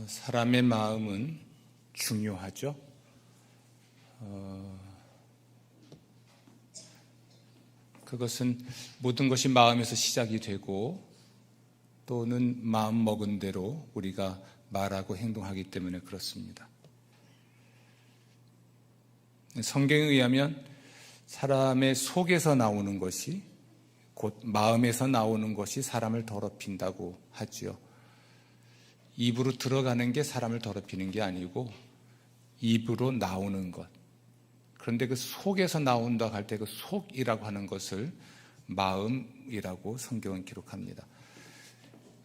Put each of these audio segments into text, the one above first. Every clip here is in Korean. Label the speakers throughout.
Speaker 1: 사람의 마음은 중요하죠. 그것은 모든 것이 마음에서 시작이 되고 또는 마음 먹은 대로 우리가 말하고 행동하기 때문에 그렇습니다. 성경에 의하면 사람의 속에서 나오는 것이 곧 마음에서 나오는 것이 사람을 더럽힌다고 하지요. 입으로 들어가는 게 사람을 더럽히는 게 아니고 입으로 나오는 것. 그런데 그 속에서 나온다 할 때 그 속이라고 하는 것을 마음이라고 성경은 기록합니다.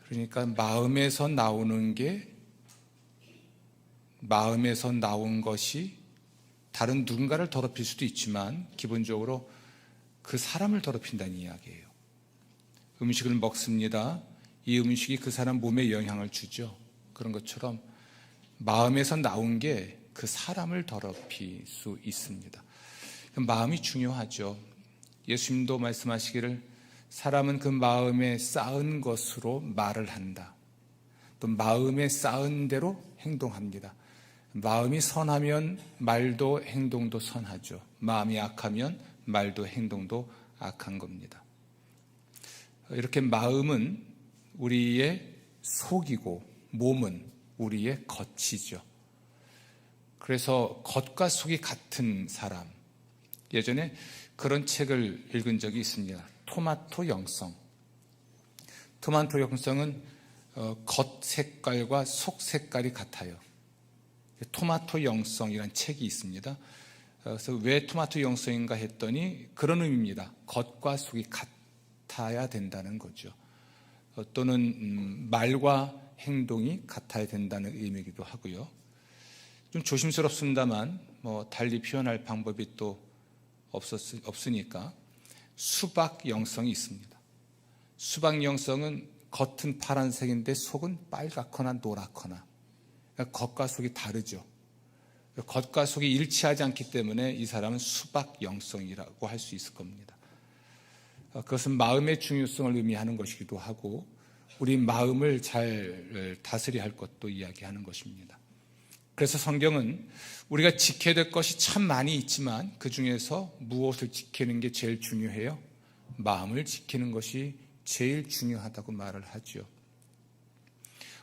Speaker 1: 그러니까 마음에서 나오는 것이 다른 누군가를 더럽힐 수도 있지만 기본적으로 그 사람을 더럽힌다는 이야기예요. 음식을 먹습니다. 이 음식이 그 사람 몸에 영향을 주죠. 그런 것처럼 마음에서 나온 게 그 사람을 더럽힐 수 있습니다. 마음이 중요하죠. 예수님도 말씀하시기를 사람은 그 마음에 쌓은 것으로 말을 한다. 또 마음에 쌓은 대로 행동합니다. 마음이 선하면 말도 행동도 선하죠. 마음이 악하면 말도 행동도 악한 겁니다. 이렇게 마음은 우리의 속이고 몸은 우리의 겉이죠. 그래서 겉과 속이 같은 사람, 예전에 그런 책을 읽은 적이 있습니다. 토마토 영성. 토마토 영성은 겉 색깔과 속 색깔이 같아요. 토마토 영성이라는 책이 있습니다. 그래서 왜 토마토 영성인가 했더니 그런 의미입니다. 겉과 속이 같아야 된다는 거죠. 또는 말과 행동이 같아야 된다는 의미이기도 하고요. 좀 조심스럽습니다만 달리 표현할 방법이 또 없으니까 수박 영성이 있습니다. 수박 영성은 겉은 파란색인데 속은 빨갛거나 노랗거나 그러니까 겉과 속이 다르죠. 겉과 속이 일치하지 않기 때문에 이 사람은 수박 영성이라고 할 수 있을 겁니다. 그것은 마음의 중요성을 의미하는 것이기도 하고 우리 마음을 잘 다스려야 할 것도 이야기하는 것입니다. 그래서 성경은 우리가 지켜야 될 것이 참 많이 있지만 그 중에서 무엇을 지키는 게 제일 중요해요? 마음을 지키는 것이 제일 중요하다고 말을 하죠.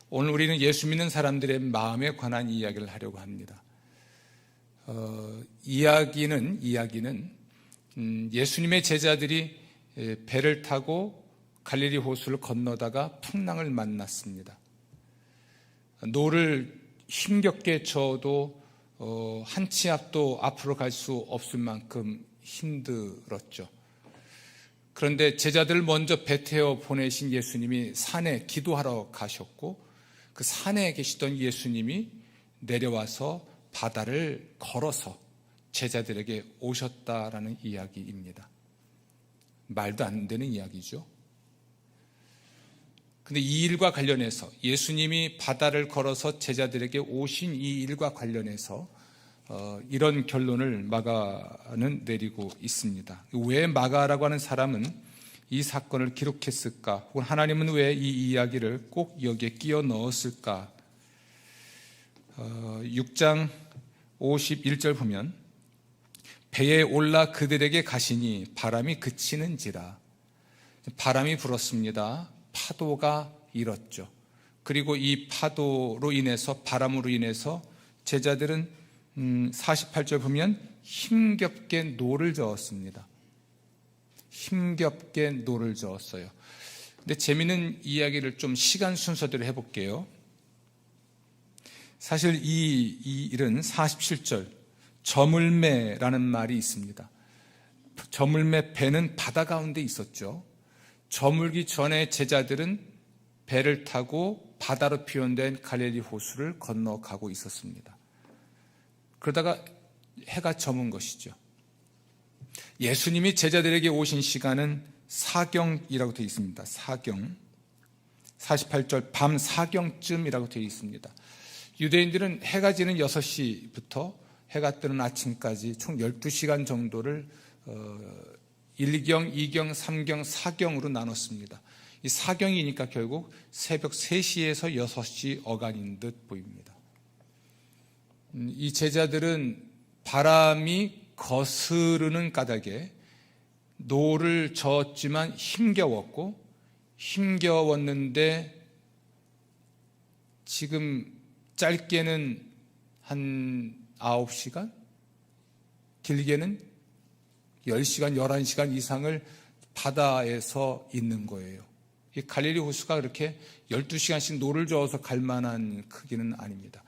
Speaker 1: 오늘 우리는 예수 믿는 사람들의 마음에 관한 이야기를 하려고 합니다. 이야기는 예수님의 제자들이 배를 타고 갈릴리 호수를 건너다가 풍랑을 만났습니다. 노를 힘겹게 저어도 한 치 앞도 앞으로 갈 수 없을 만큼 힘들었죠. 그런데 제자들을 먼저 배 태워 보내신 예수님이 산에 기도하러 가셨고 그 산에 계시던 예수님이 내려와서 바다를 걸어서 제자들에게 오셨다라는 이야기입니다. 말도 안 되는 이야기죠. 근데 이 일과 관련해서 예수님이 바다를 걸어서 제자들에게 오신 이 일과 관련해서 이런 결론을 마가는 내리고 있습니다. 왜 마가라고 하는 사람은 이 사건을 기록했을까? 혹은 하나님은 왜 이 이야기를 꼭 여기에 끼워 넣었을까? 6장 51절 보면 배에 올라 그들에게 가시니 바람이 그치는지라. 바람이 불었습니다. 파도가 일었죠. 그리고 이 파도로 인해서 바람으로 인해서 제자들은 48절 보면 힘겹게 노를 저었습니다. 힘겹게 노를 저었어요. 근데 재미있는 이야기를 좀 시간 순서대로 해볼게요. 사실 이 일은 47절 저물매라는 말이 있습니다. 저물매 배는 바다 가운데 있었죠. 저물기 전에 제자들은 배를 타고 바다로 표현된 갈릴리 호수를 건너가고 있었습니다. 그러다가 해가 저문 것이죠. 예수님이 제자들에게 오신 시간은 사경이라고 되어 있습니다. 사경. 48절 밤 사경쯤이라고 되어 있습니다. 유대인들은 해가 지는 6시부터 해가 뜨는 아침까지 총 12시간 정도를 1경, 2경, 3경, 4경으로 나눴습니다. 이 사경이니까 결국 새벽 3시에서 6시 어간인 듯 보입니다. 이 제자들은 바람이 거스르는 까닭에 노를 저었지만 힘겨웠는데 지금 짧게는 한 9시간, 길게는 10시간, 11시간 이상을 바다에서 있는 거예요. 이 갈릴리 호수가 그렇게 12시간씩 노를 저어서 갈 만한 크기는 아닙니다.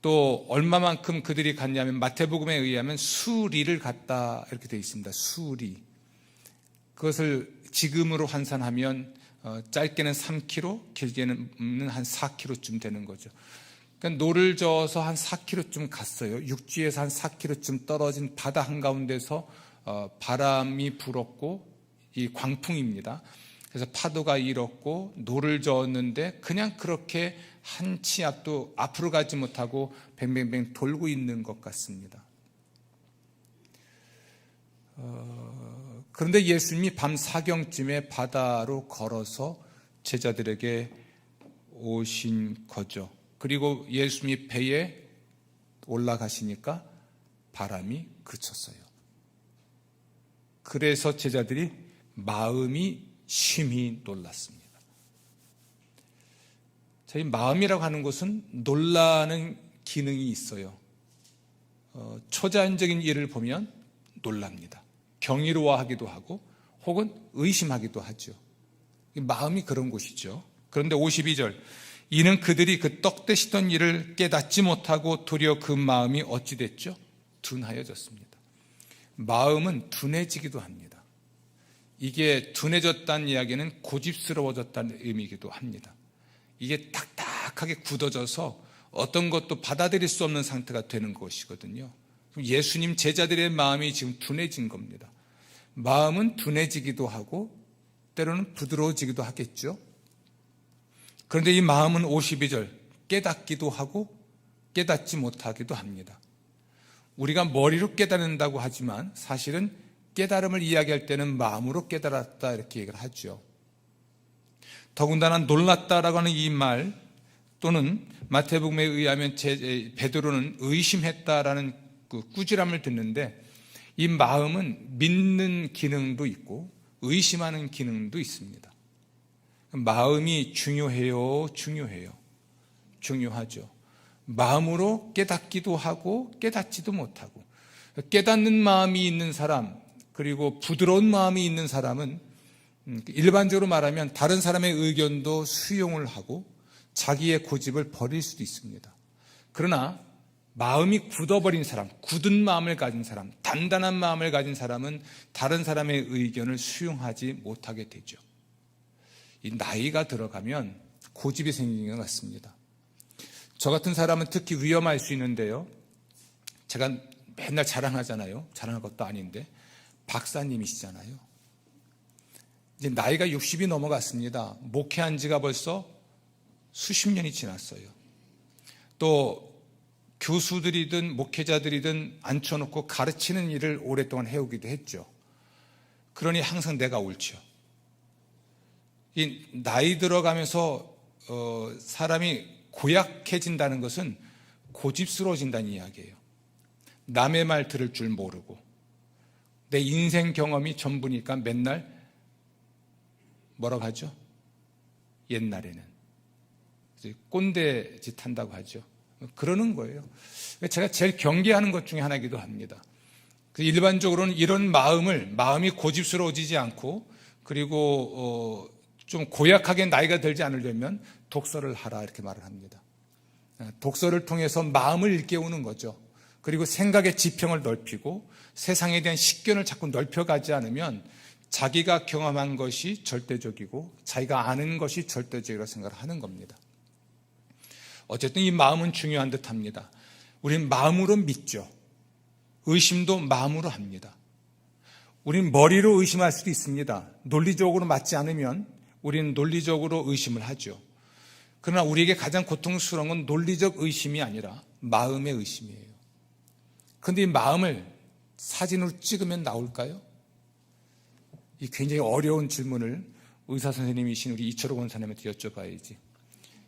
Speaker 1: 또 얼마만큼 그들이 갔냐면 마태복음에 의하면 수리를 갔다 이렇게 되어 있습니다. 수리. 그것을 지금으로 환산하면 짧게는 3km, 길게는 한 4km쯤 되는 거죠. 그러니까 노를 저어서 한 4km쯤 갔어요. 육지에서 한 4km쯤 떨어진 바다 한가운데서 바람이 불었고 이 광풍입니다. 그래서 파도가 일었고 노를 저었는데 그냥 그렇게 한 치 앞도 앞으로 가지 못하고 뱅뱅뱅 돌고 있는 것 같습니다. 그런데 예수님이 밤 사경쯤에 바다로 걸어서 제자들에게 오신 거죠. 그리고 예수님이 배에 올라가시니까 바람이 그쳤어요. 그래서 제자들이 마음이 심히 놀랐습니다. 저희 마음이라고 하는 것은 놀라는 기능이 있어요. 초자연적인 일을 보면 놀랍니다. 경이로워하기도 하고 혹은 의심하기도 하죠. 마음이 그런 곳이죠. 그런데 52절, 이는 그들이 그 떡대시던 일을 깨닫지 못하고 도리어 그 마음이 어찌 됐죠? 둔하여졌습니다. 마음은 둔해지기도 합니다. 이게 둔해졌다는 이야기는 고집스러워졌다는 의미이기도 합니다. 이게 딱딱하게 굳어져서 어떤 것도 받아들일 수 없는 상태가 되는 것이거든요. 예수님 제자들의 마음이 지금 둔해진 겁니다. 마음은 둔해지기도 하고 때로는 부드러워지기도 하겠죠. 그런데 이 마음은 52절 깨닫기도 하고 깨닫지 못하기도 합니다. 우리가 머리로 깨닫는다고 하지만 사실은 깨달음을 이야기할 때는 마음으로 깨달았다 이렇게 얘기를 하죠. 더군다나 놀랐다라고 하는 이 말 또는 마태복음에 의하면 베드로는 의심했다라는 그 꾸지람을 듣는데 이 마음은 믿는 기능도 있고 의심하는 기능도 있습니다. 마음이 중요해요, 중요하죠. 마음으로 깨닫기도 하고 깨닫지도 못하고 깨닫는 마음이 있는 사람 그리고 부드러운 마음이 있는 사람은 일반적으로 말하면 다른 사람의 의견도 수용을 하고 자기의 고집을 버릴 수도 있습니다. 그러나 마음이 굳어버린 사람, 굳은 마음을 가진 사람, 단단한 마음을 가진 사람은 다른 사람의 의견을 수용하지 못하게 되죠. 이 나이가 들어가면 고집이 생기는 것 같습니다. 저 같은 사람은 특히 위험할 수 있는데요. 제가 맨날 자랑하잖아요. 자랑할 것도 아닌데 박사님이시잖아요. 이제 나이가 60이 넘어갔습니다. 목회한 지가 벌써 수십 년이 지났어요. 또 교수들이든 목회자들이든 앉혀놓고 가르치는 일을 오랫동안 해오기도 했죠. 그러니 항상 내가 옳죠. 이 나이 들어가면서 사람이 고약해진다는 것은 고집스러워진다는 이야기예요. 남의 말 들을 줄 모르고 내 인생 경험이 전부니까 맨날 뭐라고 하죠? 옛날에는 꼰대 짓 한다고 하죠. 그러는 거예요. 제가 제일 경계하는 것 중에 하나이기도 합니다. 일반적으로는 이런 마음이 고집스러워지지 않고 그리고 좀 고약하게 나이가 들지 않으려면 독서를 하라 이렇게 말을 합니다. 독서를 통해서 마음을 일깨우는 거죠. 그리고 생각의 지평을 넓히고 세상에 대한 식견을 자꾸 넓혀가지 않으면 자기가 경험한 것이 절대적이고 자기가 아는 것이 절대적이라고 생각을 하는 겁니다. 어쨌든 이 마음은 중요한 듯 합니다. 우리는 마음으로 믿죠. 의심도 마음으로 합니다. 우리는 머리로 의심할 수도 있습니다. 논리적으로 맞지 않으면 우리는 논리적으로 의심을 하죠. 그러나 우리에게 가장 고통스러운 건 논리적 의심이 아니라 마음의 의심이에요. 그런데 이 마음을 사진으로 찍으면 나올까요? 이 굉장히 어려운 질문을 의사 선생님이신 우리 이철호 권사님한테 여쭤봐야지.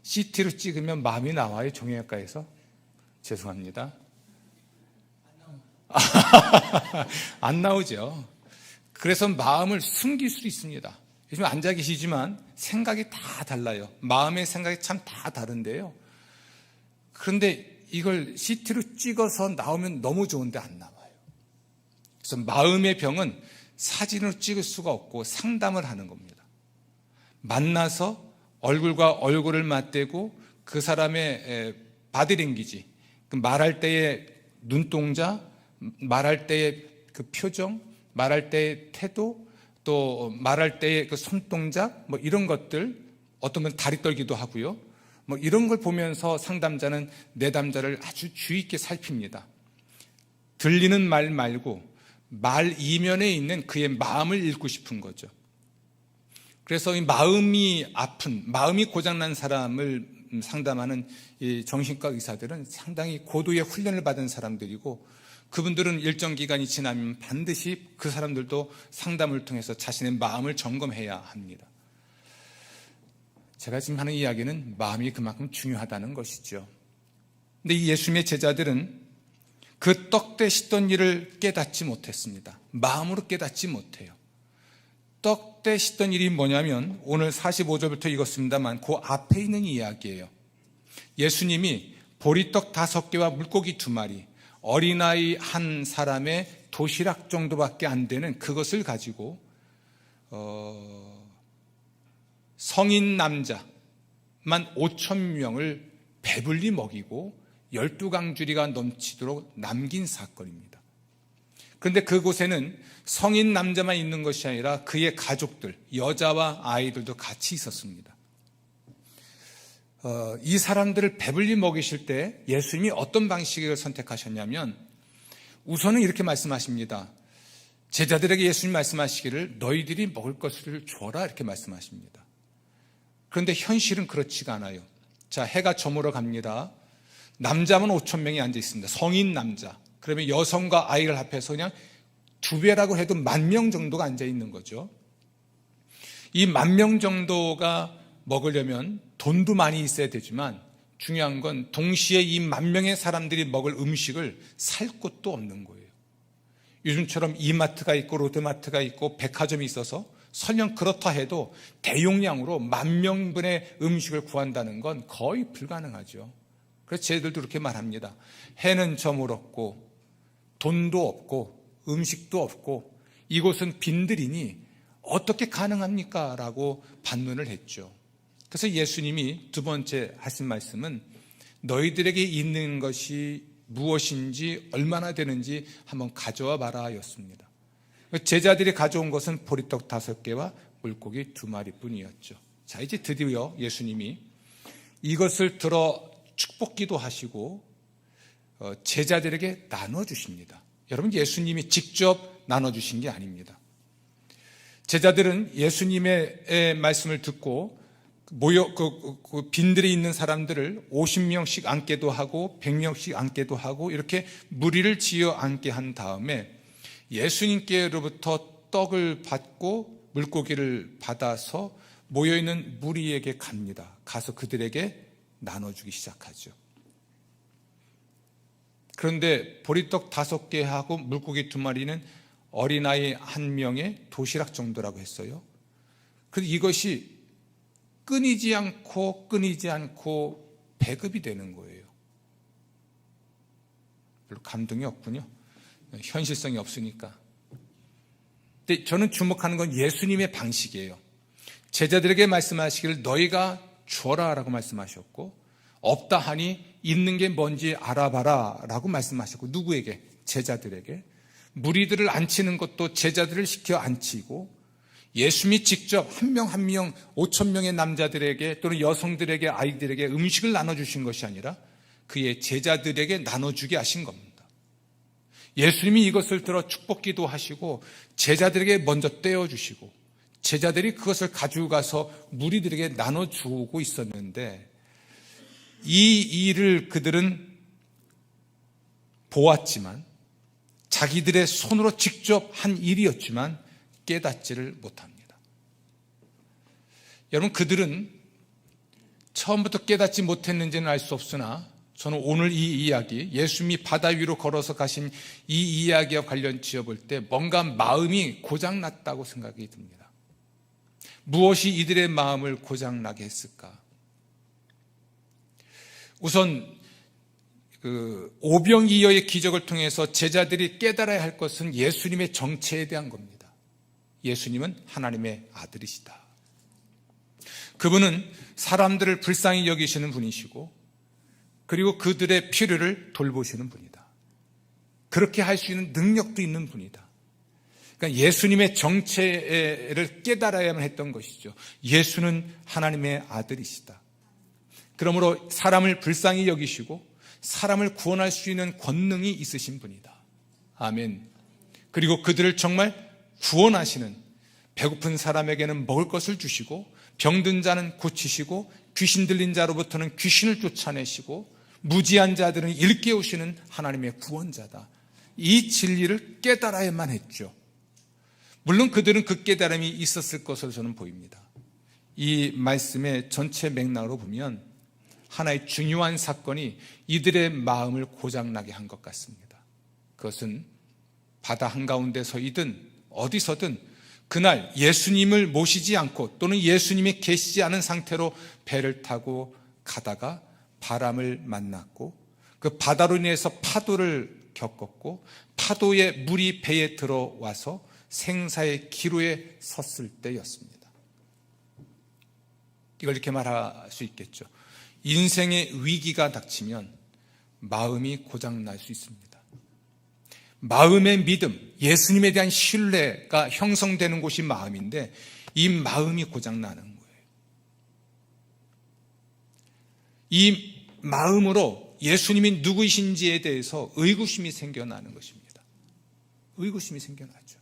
Speaker 1: CT로 찍으면 마음이 나와요, 정형외과에서? 죄송합니다. 안 나오죠. 그래서 마음을 숨길 수 있습니다. 요즘 앉아 계시지만 생각이 다 달라요. 마음의 생각이 참 다 다른데요. 그런데 이걸 CT로 찍어서 나오면 너무 좋은데 안 나와요. 그래서 마음의 병은 사진으로 찍을 수가 없고 상담을 하는 겁니다. 만나서 얼굴과 얼굴을 맞대고 그 사람의 바디랭귀지, 말할 때의 눈동자, 말할 때의 그 표정, 말할 때의 태도, 또 말할 때의 그 손동작, 뭐 이런 것들, 어떤 분 다리 떨기도 하고요. 뭐 이런 걸 보면서 상담자는 내담자를 아주 주의 있게 살핍니다. 들리는 말 말고 말 이면에 있는 그의 마음을 읽고 싶은 거죠. 그래서 이 마음이 아픈, 마음이 고장난 사람을 상담하는 이 정신과 의사들은 상당히 고도의 훈련을 받은 사람들이고, 그분들은 일정 기간이 지나면 반드시 그 사람들도 상담을 통해서 자신의 마음을 점검해야 합니다. 제가 지금 하는 이야기는 마음이 그만큼 중요하다는 것이죠. 근데 이 예수님의 제자들은 그 떡대 씻던 일을 깨닫지 못했습니다. 마음으로 깨닫지 못해요. 떡대 씻던 일이 뭐냐면 오늘 45절부터 읽었습니다만 그 앞에 있는 이야기예요. 예수님이 보리떡 5개와 물고기 2마리, 어린아이 한 사람의 도시락 정도밖에 안 되는 그것을 가지고 성인 남자만 5,000명을 배불리 먹이고 12강주리가 넘치도록 남긴 사건입니다. 그런데 그곳에는 성인 남자만 있는 것이 아니라 그의 가족들, 여자와 아이들도 같이 있었습니다. 이 사람들을 배불리 먹이실 때 예수님이 어떤 방식을 선택하셨냐면 우선은 이렇게 말씀하십니다. 제자들에게 예수님 말씀하시기를 너희들이 먹을 것을 줘라 이렇게 말씀하십니다. 그런데 현실은 그렇지가 않아요. 자, 해가 저물어 갑니다. 남자만 5,000명이 앉아 있습니다. 성인 남자. 그러면 여성과 아이를 합해서 그냥 2배라고 해도 10,000명 정도가 앉아 있는 거죠. 이 10,000명 정도가 먹으려면 돈도 많이 있어야 되지만 중요한 건 동시에 이 10,000명의 사람들이 먹을 음식을 살 곳도 없는 거예요. 요즘처럼 이마트가 있고 롯데마트가 있고 백화점이 있어서 설령 그렇다 해도 대용량으로 10,000명분의 음식을 구한다는 건 거의 불가능하죠. 그래서 쟤들도 그렇게 말합니다. 해는 저물었고 돈도 없고 음식도 없고 이곳은 빈들이니 어떻게 가능합니까? 라고 반문을 했죠. 그래서 예수님이 두 번째 하신 말씀은 너희들에게 있는 것이 무엇인지 얼마나 되는지 한번 가져와 봐라 였습니다. 제자들이 가져온 것은 보리떡 5개와 물고기 2마리 뿐이었죠. 자, 이제 드디어 예수님이 이것을 들어 축복기도 하시고 제자들에게 나눠주십니다. 여러분, 예수님이 직접 나눠주신 게 아닙니다. 제자들은 예수님의 말씀을 듣고 그 빈들이 있는 사람들을 50명씩 앉게도 하고 100명씩 앉게도 하고 이렇게 무리를 지어 앉게 한 다음에 예수님께로부터 떡을 받고 물고기를 받아서 모여있는 무리에게 갑니다. 가서 그들에게 나눠주기 시작하죠. 그런데 보리떡 5개하고 물고기 2마리는 어린아이 1명의 도시락 정도라고 했어요. 그런데 이것이 끊이지 않고 배급이 되는 거예요. 별로 감동이 없군요. 현실성이 없으니까. 근데 저는 주목하는 건 예수님의 방식이에요. 제자들에게 말씀하시기를 너희가 주어라 라고 말씀하셨고 없다 하니 있는 게 뭔지 알아봐라 라고 말씀하셨고 누구에게? 제자들에게. 무리들을 앉히는 것도 제자들을 시켜 앉히고 예수님이 직접 한 명 한 명 5,000명의 남자들에게 또는 여성들에게 아이들에게 음식을 나눠주신 것이 아니라 그의 제자들에게 나눠주게 하신 겁니다. 예수님이 이것을 들어 축복기도 하시고 제자들에게 먼저 떼어주시고 제자들이 그것을 가지고 가서 무리들에게 나눠주고 있었는데 이 일을 그들은 보았지만 자기들의 손으로 직접 한 일이었지만 깨닫지를 못합니다. 여러분, 그들은 처음부터 깨닫지 못했는지는 알 수 없으나 저는 오늘 이 이야기, 예수님이 바다 위로 걸어서 가신 이 이야기와 관련 지어볼 때 뭔가 마음이 고장났다고 생각이 듭니다. 무엇이 이들의 마음을 고장나게 했을까? 우선 오병이어의 기적을 통해서 제자들이 깨달아야 할 것은 예수님의 정체에 대한 겁니다. 예수님은 하나님의 아들이시다. 그분은 사람들을 불쌍히 여기시는 분이시고 그리고 그들의 필요를 돌보시는 분이다. 그렇게 할 수 있는 능력도 있는 분이다. 그러니까 예수님의 정체를 깨달아야만 했던 것이죠. 예수는 하나님의 아들이시다. 그러므로 사람을 불쌍히 여기시고 사람을 구원할 수 있는 권능이 있으신 분이다. 아멘. 그리고 그들을 정말 구원하시는, 배고픈 사람에게는 먹을 것을 주시고 병든 자는 고치시고 귀신 들린 자로부터는 귀신을 쫓아내시고 무지한 자들은 일깨우시는 하나님의 구원자다. 이 진리를 깨달아야만 했죠. 물론 그들은 그 깨달음이 있었을 것으로 저는 보입니다. 이 말씀의 전체 맥락으로 보면 하나의 중요한 사건이 이들의 마음을 고장나게 한 것 같습니다. 그것은 바다 한가운데서이든 어디서든 그날 예수님을 모시지 않고 또는 예수님이 계시지 않은 상태로 배를 타고 가다가 바람을 만났고 그 바다로 인해서 파도를 겪었고 파도에 물이 배에 들어와서 생사의 기로에 섰을 때였습니다. 이걸 이렇게 말할 수 있겠죠. 인생의 위기가 닥치면 마음이 고장날 수 있습니다. 마음의 믿음, 예수님에 대한 신뢰가 형성되는 곳이 마음인데 이 마음이 고장나는 거예요. 이 마음으로 예수님이 누구이신지에 대해서 의구심이 생겨나는 것입니다. 의구심이 생겨나죠.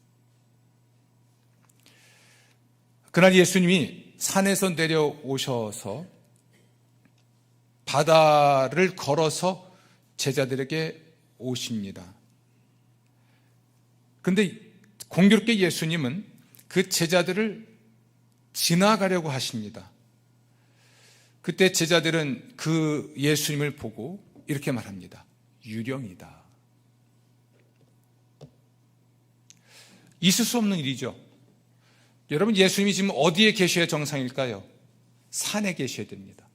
Speaker 1: 그날 예수님이 산에서 내려오셔서 바다를 걸어서 제자들에게 오십니다. 그런데 공교롭게 예수님은 그 제자들을 지나가려고 하십니다. 그때 제자들은 그 예수님을 보고 이렇게 말합니다. 유령이다. 있을 수 없는 일이죠. 여러분, 예수님이 지금 어디에 계셔야 정상일까요? 산에 계셔야 됩니다.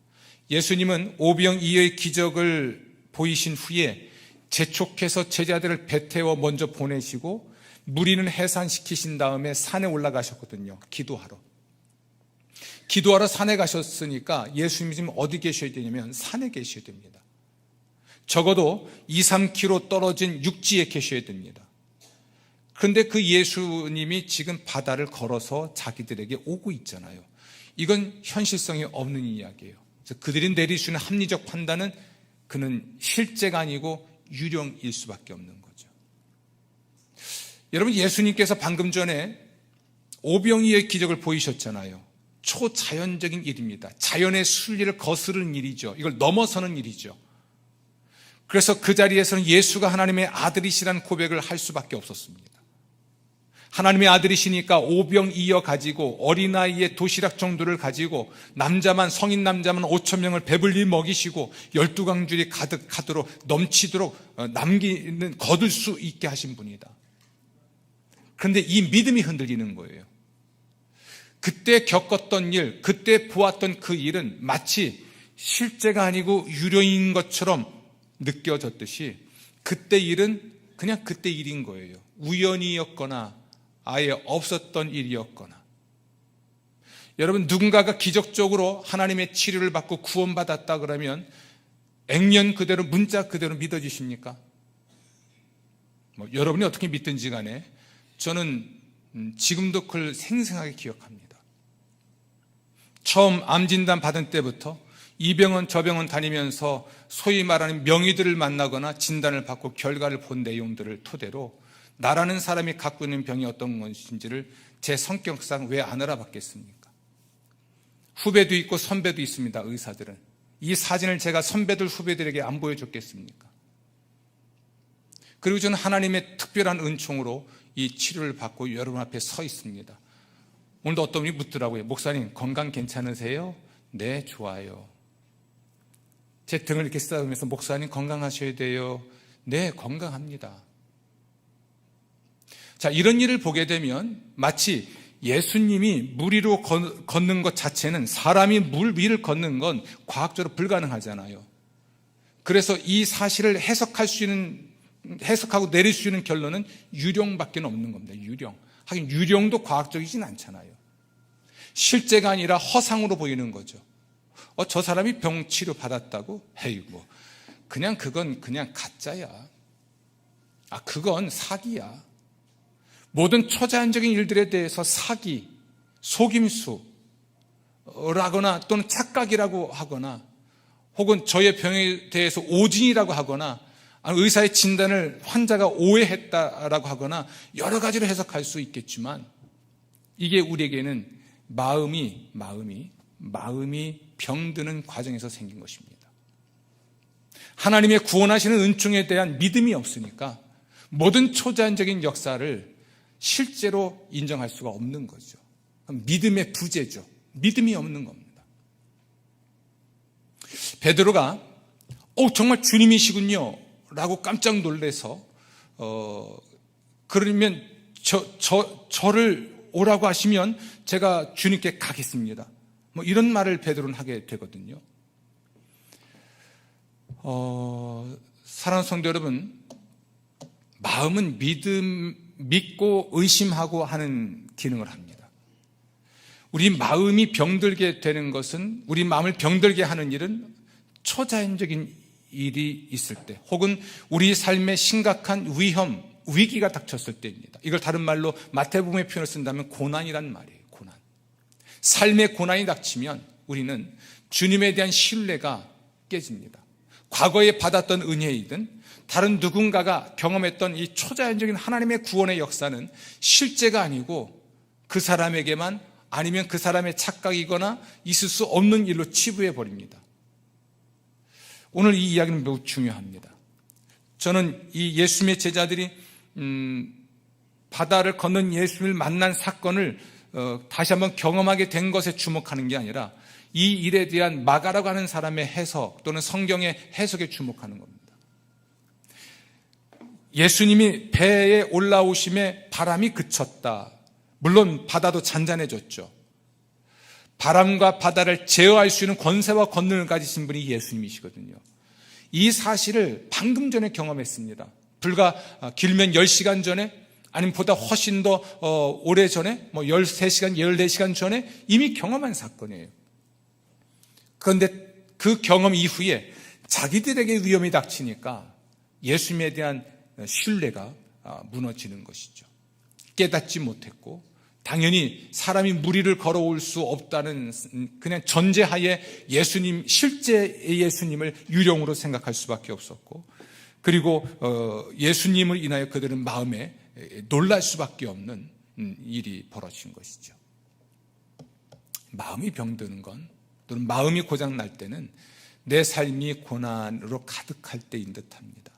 Speaker 1: 예수님은 오병이어의 기적을 보이신 후에 재촉해서 제자들을 배 태워 먼저 보내시고 무리는 해산시키신 다음에 산에 올라가셨거든요. 기도하러 산에 가셨으니까 예수님이 지금 어디 계셔야 되냐면 산에 계셔야 됩니다. 적어도 2, 3km 떨어진 육지에 계셔야 됩니다. 그런데 그 예수님이 지금 바다를 걸어서 자기들에게 오고 있잖아요. 이건 현실성이 없는 이야기예요. 그래서 그들이 내릴 수 있는 합리적 판단은 그는 실제가 아니고 유령일 수밖에 없는 거죠. 여러분, 예수님께서 방금 전에 오병이어의 기적을 보이셨잖아요. 초자연적인 일입니다. 자연의 순리를 거스르는 일이죠. 이걸 넘어서는 일이죠. 그래서 그 자리에서는 예수가 하나님의 아들이시라는 고백을 할 수밖에 없었습니다. 하나님의 아들이시니까 오병이어 가지고 어린아이의 도시락 정도를 가지고 성인 남자만 5,000명을 배불리 먹이시고 12광줄이 가득하도록 넘치도록 거둘 수 있게 하신 분이다. 그런데 이 믿음이 흔들리는 거예요. 그때 겪었던 일, 그때 보았던 그 일은 마치 실제가 아니고 유령인 것처럼 느껴졌듯이 그때 일은 그냥 그때 일인 거예요. 우연이었거나 아예 없었던 일이었거나. 여러분, 누군가가 기적적으로 하나님의 치료를 받고 구원받았다 그러면 액면 그대로 문자 그대로 믿어지십니까? 여러분이 어떻게 믿든지 간에 저는 지금도 그걸 생생하게 기억합니다. 처음 암 진단 받은 때부터 이 병원 저 병원 다니면서 소위 말하는 명의들을 만나거나 진단을 받고 결과를 본 내용들을 토대로 나라는 사람이 갖고 있는 병이 어떤 것인지를 제 성격상 왜 안 알아봤겠습니까? 후배도 있고 선배도 있습니다. 의사들은. 이 사진을 제가 선배들 후배들에게 안 보여줬겠습니까? 그리고 저는 하나님의 특별한 은총으로 이 치료를 받고 여러분 앞에 서 있습니다. 오늘도 어떤 분이 묻더라고요. 목사님, 건강 괜찮으세요? 네, 좋아요. 제 등을 이렇게 쓰다보면서 목사님 건강하셔야 돼요. 네, 건강합니다. 자, 이런 일을 보게 되면 마치 예수님이 물 위로 걷는 것 자체는, 사람이 물 위를 걷는 건 과학적으로 불가능하잖아요. 그래서 이 사실을 해석하고 내릴 수 있는 결론은 유령밖에 없는 겁니다. 유령. 하긴 유령도 과학적이진 않잖아요. 실제가 아니라 허상으로 보이는 거죠. 저 사람이 병 치료 받았다고? 에이, 그건 그냥 가짜야. 그건 사기야. 모든 초자연적인 일들에 대해서 사기, 속임수라거나 또는 착각이라고 하거나, 혹은 저의 병에 대해서 오진이라고 하거나, 의사의 진단을 환자가 오해했다라고 하거나 여러 가지로 해석할 수 있겠지만, 이게 우리에게는 마음이 병드는 과정에서 생긴 것입니다. 하나님의 구원하시는 은총에 대한 믿음이 없으니까 모든 초자연적인 역사를 실제로 인정할 수가 없는 거죠. 믿음의 부재죠. 믿음이 없는 겁니다. 베드로가 정말 주님이시군요 라고 깜짝 놀라서 그러면 저를 오라고 하시면 제가 주님께 가겠습니다, 이런 말을 베드로는 하게 되거든요. 사랑하는 성도 여러분, 마음은 믿고 의심하고 하는 기능을 합니다. 우리 마음이 병들게 되는 것은, 우리 마음을 병들게 하는 일은 초자연적인 일이 있을 때, 혹은 우리 삶에 심각한 위기가 닥쳤을 때입니다. 이걸 다른 말로 마태복음의 표현을 쓴다면 고난이란 말이에요. 고난. 삶의 고난이 닥치면 우리는 주님에 대한 신뢰가 깨집니다. 과거에 받았던 은혜이든 다른 누군가가 경험했던 이 초자연적인 하나님의 구원의 역사는 실제가 아니고 그 사람에게만, 아니면 그 사람의 착각이거나 있을 수 없는 일로 치부해 버립니다. 오늘 이 이야기는 매우 중요합니다. 저는 이 예수님의 제자들이 바다를 건넌 예수님을 만난 사건을 다시 한번 경험하게 된 것에 주목하는 게 아니라 이 일에 대한 마가라고 하는 사람의 해석 또는 성경의 해석에 주목하는 겁니다. 예수님이 배에 올라오심에 바람이 그쳤다. 물론 바다도 잔잔해졌죠. 바람과 바다를 제어할 수 있는 권세와 권능을 가지신 분이 예수님이시거든요. 이 사실을 방금 전에 경험했습니다. 불과 길면 10시간 전에, 아니면 보다 훨씬 더 오래 전에, 13시간, 14시간 전에 이미 경험한 사건이에요. 그런데 그 경험 이후에 자기들에게 위험이 닥치니까 예수님에 대한 신뢰가 무너지는 것이죠. 깨닫지 못했고, 당연히 사람이 무리를 걸어올 수 없다는 그냥 전제하에 예수님, 실제 예수님을 유령으로 생각할 수밖에 없었고, 그리고 예수님을 인하여 그들은 마음에 놀랄 수밖에 없는 일이 벌어진 것이죠. 마음이 병드는 건, 또는 마음이 고장날 때는 내 삶이 고난으로 가득할 때인 듯합니다.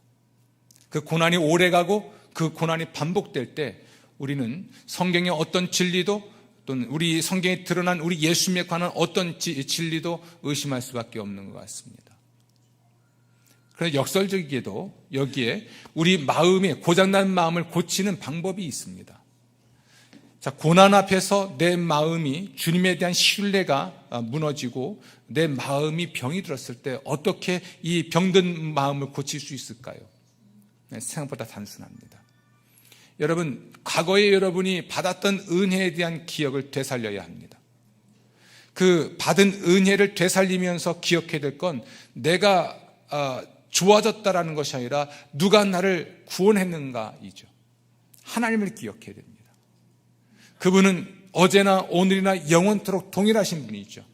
Speaker 1: 그 고난이 오래가고 그 고난이 반복될 때 우리는 성경의 어떤 진리도, 또는 우리 성경에 드러난 우리 예수님에 관한 어떤 진리도 의심할 수밖에 없는 것 같습니다. 그래서 역설적이게도 여기에 우리 마음의 고장난 마음을 고치는 방법이 있습니다. 자, 고난 앞에서 내 마음이, 주님에 대한 신뢰가 무너지고 내 마음이 병이 들었을 때 어떻게 이 병든 마음을 고칠 수 있을까요? 생각보다 단순합니다. 여러분, 과거에 여러분이 받았던 은혜에 대한 기억을 되살려야 합니다. 그 받은 은혜를 되살리면서 기억해야 될 건 내가 좋아졌다라는 것이 아니라 누가 나를 구원했는가이죠. 하나님을 기억해야 됩니다. 그분은 어제나 오늘이나 영원토록 동일하신 분이죠.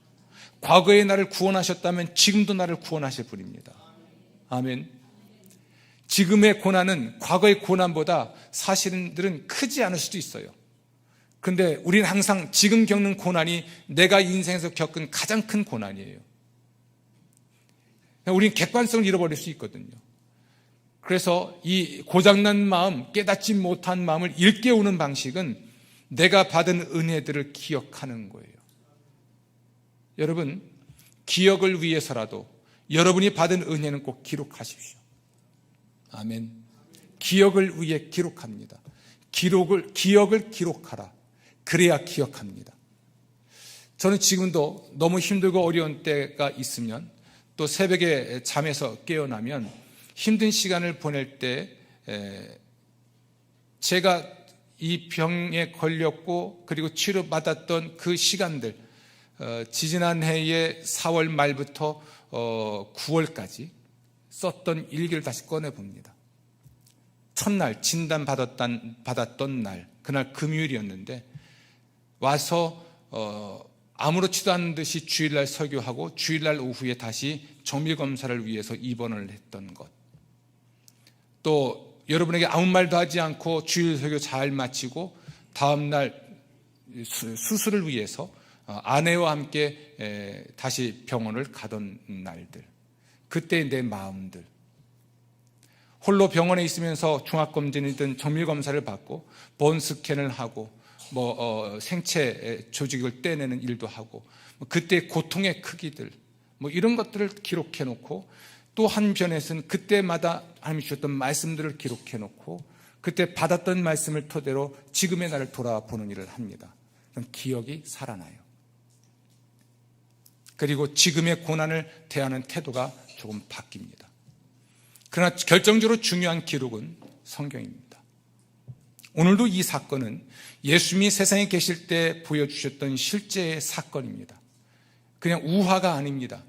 Speaker 1: 과거에 나를 구원하셨다면 지금도 나를 구원하실 분입니다. 아멘. 지금의 고난은 과거의 고난보다 사실들은 크지 않을 수도 있어요. 그런데 우리는 항상 지금 겪는 고난이 내가 인생에서 겪은 가장 큰 고난이에요. 우리는 객관성을 잃어버릴 수 있거든요. 그래서 이 고장난 마음, 깨닫지 못한 마음을 일깨우는 방식은 내가 받은 은혜들을 기억하는 거예요. 여러분, 기억을 위해서라도 여러분이 받은 은혜는 꼭 기록하십시오. 아멘. 기억을 위해 기록합니다. 기억을 기록하라. 그래야 기억합니다. 저는 지금도 너무 힘들고 어려운 때가 있으면, 또 새벽에 잠에서 깨어나면 힘든 시간을 보낼 때 제가 이 병에 걸렸고 그리고 치료받았던 그 시간들, 지지난해의 4월 말부터 9월까지 썼던 일기를 다시 꺼내봅니다. 첫날 진단받았던 날, 그날 금요일이었는데 와서 아무렇지도 않은 듯이 주일날 설교하고 주일날 오후에 다시 정밀검사를 위해서 입원을 했던 것, 또 여러분에게 아무 말도 하지 않고 주일 설교 잘 마치고 다음날 수술을 위해서 아내와 함께 다시 병원을 가던 날들, 그때의 내 마음들, 홀로 병원에 있으면서 종합검진이든 정밀검사를 받고 본스캔을 하고 생체 조직을 떼내는 일도 하고 그때의 고통의 크기들, 이런 것들을 기록해 놓고, 또 한편에서는 그때마다 하나님이 주셨던 말씀들을 기록해 놓고 그때 받았던 말씀을 토대로 지금의 나를 돌아보는 일을 합니다. 그럼 기억이 살아나요. 그리고 지금의 고난을 대하는 태도가 조금 바뀝니다. 그러나 결정적으로 중요한 기록은 성경입니다. 오늘도 이 사건은 예수님이 세상에 계실 때 보여주셨던 실제의 사건입니다. 그냥 우화가 아닙니다.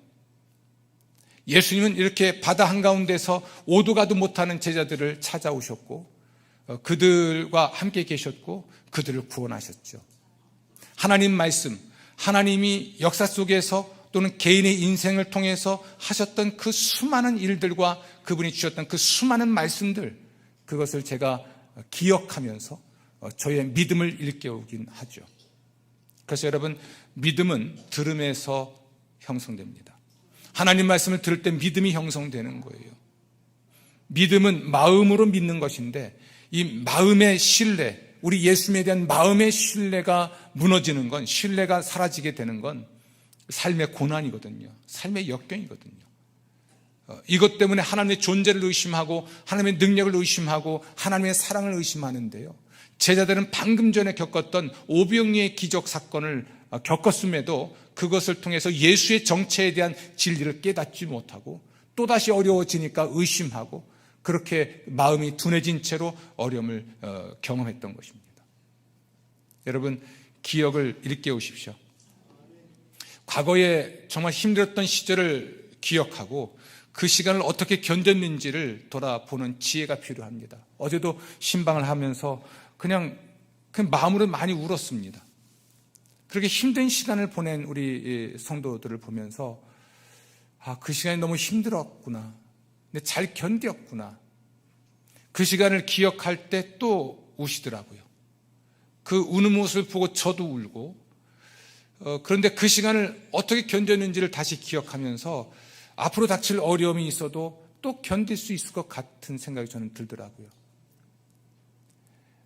Speaker 1: 예수님은 이렇게 바다 한가운데서 오도 가도 못하는 제자들을 찾아오셨고 그들과 함께 계셨고 그들을 구원하셨죠. 하나님 말씀, 하나님이 역사 속에서 또는 개인의 인생을 통해서 하셨던 그 수많은 일들과 그분이 주셨던 그 수많은 말씀들, 그것을 제가 기억하면서 저의 믿음을 일깨우긴 하죠. 그래서 여러분, 믿음은 들음에서 형성됩니다. 하나님 말씀을 들을 때 믿음이 형성되는 거예요. 믿음은 마음으로 믿는 것인데 이 마음의 신뢰, 우리 예수님에 대한 마음의 신뢰가 무너지는 건, 신뢰가 사라지게 되는 건 삶의 고난이거든요. 삶의 역경이거든요. 이것 때문에 하나님의 존재를 의심하고 하나님의 능력을 의심하고 하나님의 사랑을 의심하는데요, 제자들은 방금 전에 겪었던 오병이의 기적 사건을 겪었음에도 그것을 통해서 예수의 정체에 대한 진리를 깨닫지 못하고 또다시 어려워지니까 의심하고 그렇게 마음이 둔해진 채로 어려움을 경험했던 것입니다. 여러분, 기억을 일깨우십시오. 과거에 정말 힘들었던 시절을 기억하고 그 시간을 어떻게 견뎠는지를 돌아보는 지혜가 필요합니다. 어제도 신방을 하면서 그냥 마음으로 많이 울었습니다. 그렇게 힘든 시간을 보낸 우리 성도들을 보면서 그 시간이 너무 힘들었구나, 근데 잘 견뎠구나, 그 시간을 기억할 때 또 우시더라고요. 그 우는 모습을 보고 저도 울고, 그런데 그 시간을 어떻게 견뎠는지를 다시 기억하면서 앞으로 닥칠 어려움이 있어도 또 견딜 수 있을 것 같은 생각이 저는 들더라고요.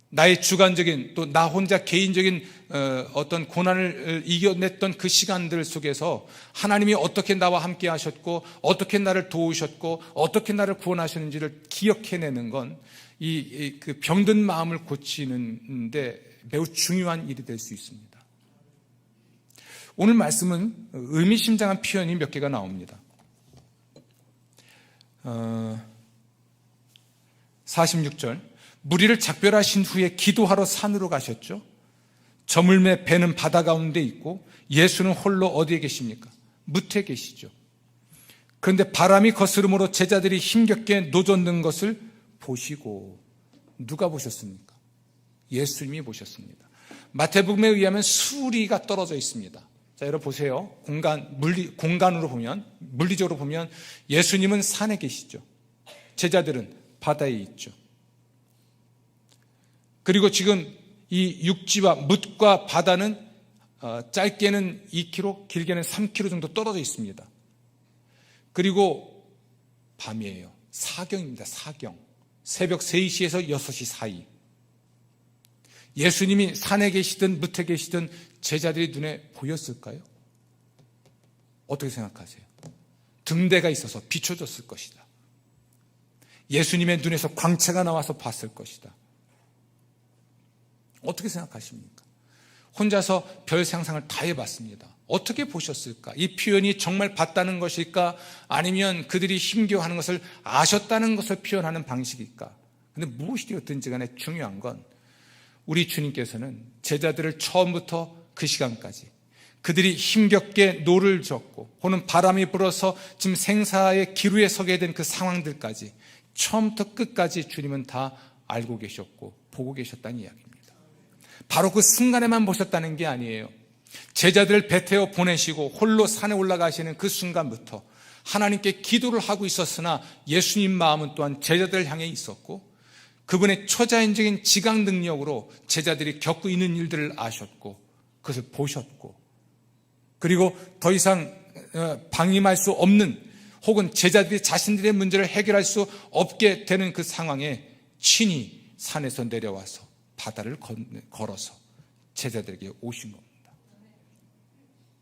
Speaker 1: 나의 주관적인, 또 나 혼자 개인적인 어떤 고난을 이겨냈던 그 시간들 속에서 하나님이 어떻게 나와 함께 하셨고 어떻게 나를 도우셨고 어떻게 나를 구원하셨는지를 기억해내는 건 그 병든 마음을 고치는데 매우 중요한 일이 될 수 있습니다. 오늘 말씀은 의미심장한 표현이 몇 개가 나옵니다. 46절, 무리를 작별하신 후에 기도하러 산으로 가셨죠. 저물매 배는 바다 가운데 있고 예수는 홀로 어디에 계십니까? 무태 계시죠. 그런데 바람이 거스름으로 제자들이 힘겹게 노젓는 것을 보시고, 누가 보셨습니까? 예수님이 보셨습니다. 마태복음에 의하면 수리가 떨어져 있습니다. 자, 여러분 보세요. 공간으로 보면, 물리적으로 보면 예수님은 산에 계시죠. 제자들은 바다에 있죠. 그리고 지금 이 육지와 뭇과 바다는 짧게는 2km, 길게는 3km 정도 떨어져 있습니다. 그리고 밤이에요. 사경입니다. 사경. 새벽 3시에서 6시 사이. 예수님이 산에 계시든 뭇에 계시든 제자들이 눈에 보였을까요? 어떻게 생각하세요? 등대가 있어서 비춰졌을 것이다. 예수님의 눈에서 광채가 나와서 봤을 것이다. 어떻게 생각하십니까? 혼자서 별 상상을 다 해봤습니다. 어떻게 보셨을까? 이 표현이 정말 봤다는 것일까? 아니면 그들이 힘겨워하는 것을 아셨다는 것을 표현하는 방식일까? 근데 무엇이 되었든지 간에 중요한 건 우리 주님께서는 제자들을 처음부터 그 시간까지 그들이 힘겹게 노를 젓고 혹은 바람이 불어서 지금 생사의 기루에 서게 된 그 상황들까지 처음부터 끝까지 주님은 다 알고 계셨고 보고 계셨다는 이야기입니다. 바로 그 순간에만 보셨다는 게 아니에요. 제자들을 배 태워 보내시고 홀로 산에 올라가시는 그 순간부터 하나님께 기도를 하고 있었으나 예수님 마음은 또한 제자들을 향해 있었고 그분의 초자연적인 지각 능력으로 제자들이 겪고 있는 일들을 아셨고 그것을 보셨고 그리고 더 이상 방임할 수 없는 혹은 제자들이 자신들의 문제를 해결할 수 없게 되는 그 상황에 친히 산에서 내려와서 바다를 걸어서 제자들에게 오신 겁니다.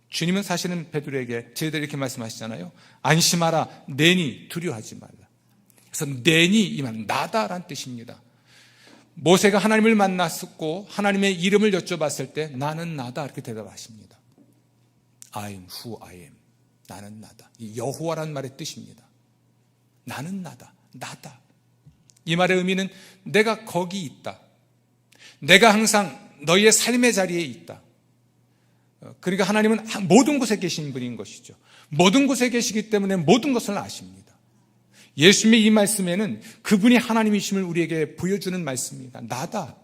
Speaker 1: 주님은 사실은 베드로에게 제자들이 이렇게 말씀하시잖아요. 안심하라, 내니 두려워하지 말라. 그래서 내니 이 말은 나다라는 뜻입니다. 모세가 하나님을 만났었고 하나님의 이름을 여쭤봤을 때 나는 나다 이렇게 대답하십니다. I am who I am. 나는 나다. 이 여호와라는 말의 뜻입니다. 나는 나다. 나다. 이 말의 의미는 내가 거기 있다. 내가 항상 너희의 삶의 자리에 있다. 그러니까 하나님은 모든 곳에 계신 분인 것이죠. 모든 곳에 계시기 때문에 모든 것을 아십니다. 예수님의 이 말씀에는 그분이 하나님이심을 우리에게 보여주는 말씀입니다. 나다.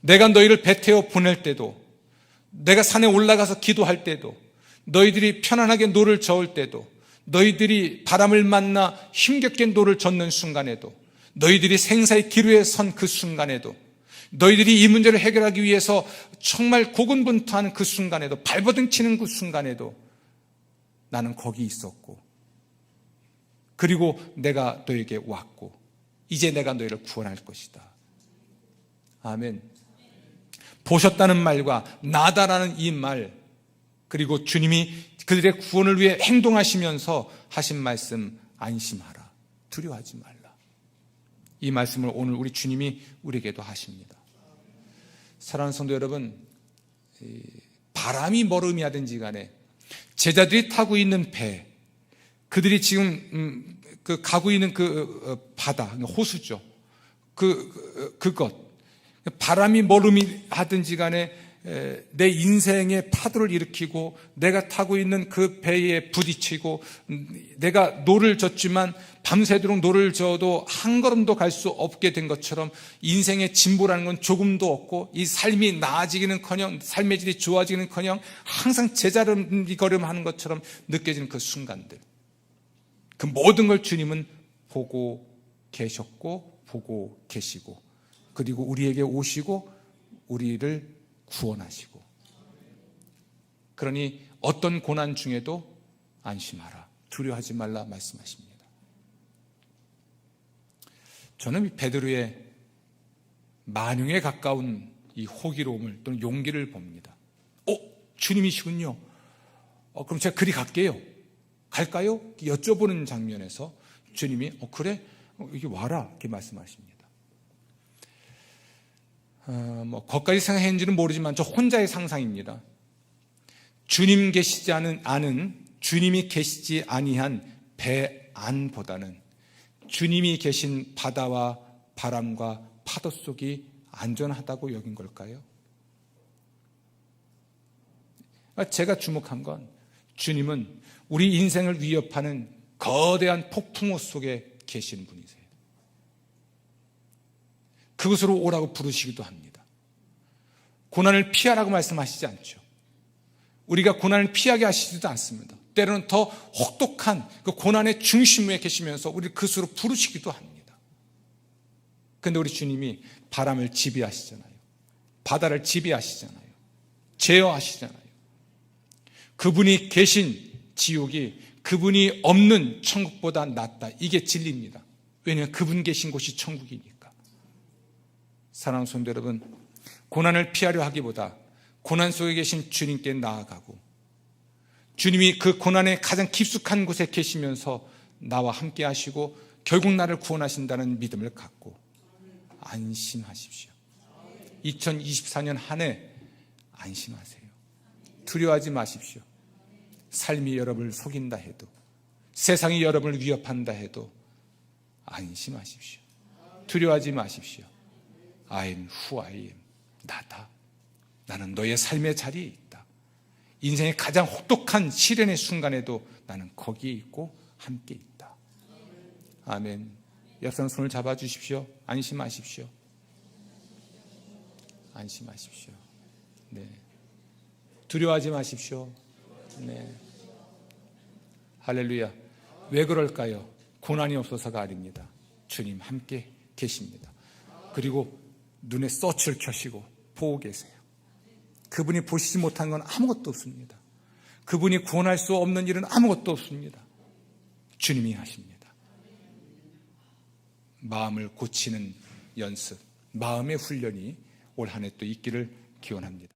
Speaker 1: 내가 너희를 배 태워 보낼 때도, 내가 산에 올라가서 기도할 때도, 너희들이 편안하게 노를 저을 때도, 너희들이 바람을 만나 힘겹게 노를 젓는 순간에도, 너희들이 생사의 기루에 선 그 순간에도, 너희들이 이 문제를 해결하기 위해서 정말 고군분투하는 그 순간에도, 발버둥 치는 그 순간에도 나는 거기 있었고, 그리고 내가 너에게 왔고 이제 내가 너희를 구원할 것이다. 아멘. 보셨다는 말과 나다라는 이 말, 그리고 주님이 그들의 구원을 위해 행동하시면서 하신 말씀, 안심하라, 두려워하지 말라. 이 말씀을 오늘 우리 주님이 우리에게도 하십니다. 사랑하는 성도 여러분, 바람이 뭘 의미하든지 간에 제자들이 타고 있는 배, 그들이 지금 가고 있는 그 바다, 호수죠. 그것, 바람이 뭘 의미하든지 간에 내 인생의 파도를 일으키고 내가 타고 있는 그 배에 부딪히고 내가 노를 젓지만 밤새도록 노를 저어도 한 걸음도 갈 수 없게 된 것처럼 인생의 진보라는 건 조금도 없고 이 삶이 나아지기는커녕 삶의 질이 좋아지기는커녕 항상 제자리걸음하는 것처럼 느껴지는 그 순간들, 그 모든 걸 주님은 보고 계셨고 보고 계시고 그리고 우리에게 오시고 우리를 구원하시고, 그러니 어떤 고난 중에도 안심하라, 두려워하지 말라 말씀하십니다. 저는 베드로의 만용에 가까운 이 호기로움을 또는 용기를 봅니다. 주님이시군요. 그럼 제가 그리 갈게요. 갈까요? 여쭤보는 장면에서 주님이 그래? 여기 와라 이렇게 말씀하십니다. 거기까지 생각했는지는 모르지만 저 혼자의 상상입니다. 주님 계시지 아는 주님이 계시지 아니한 배 안보다는 주님이 계신 바다와 바람과 파도 속이 안전하다고 여긴 걸까요? 제가 주목한 건 주님은 우리 인생을 위협하는 거대한 폭풍우 속에 계신 분이세요. 그곳으로 오라고 부르시기도 합니다. 고난을 피하라고 말씀하시지 않죠. 우리가 고난을 피하게 하시지도 않습니다. 때로는 더 혹독한 그 고난의 중심에 계시면서 우리를 그곳으로 부르시기도 합니다. 그런데 우리 주님이 바람을 지배하시잖아요. 바다를 지배하시잖아요. 제어하시잖아요. 그분이 계신 지옥이 그분이 없는 천국보다 낫다. 이게 진리입니다. 왜냐하면 그분 계신 곳이 천국이니까. 사랑하는 성도 여러분, 고난을 피하려 하기보다 고난 속에 계신 주님께 나아가고 주님이 그 고난의 가장 깊숙한 곳에 계시면서 나와 함께 하시고 결국 나를 구원하신다는 믿음을 갖고 안심하십시오. 2024년 한 해 안심하세요. 두려워하지 마십시오. 삶이 여러분을 속인다 해도, 세상이 여러분을 위협한다 해도 안심하십시오. 두려워하지 마십시오. I am who I am. 나다. 나는 너의 삶의 자리에 있다. 인생의 가장 혹독한 시련의 순간에도 나는 거기에 있고 함께 있다. 아멘. 옆사람 손을 잡아주십시오. 안심하십시오. 안심하십시오. 네. 두려워하지 마십시오. 네. 할렐루야. 왜 그럴까요? 고난이 없어서가 아닙니다. 주님 함께 계십니다. 그리고 눈에 서치를 켜시고 보고 계세요. 그분이 보시지 못한 건 아무것도 없습니다. 그분이 구원할 수 없는 일은 아무것도 없습니다. 주님이 하십니다. 마음을 고치는 연습, 마음의 훈련이 올 한 해 또 있기를 기원합니다.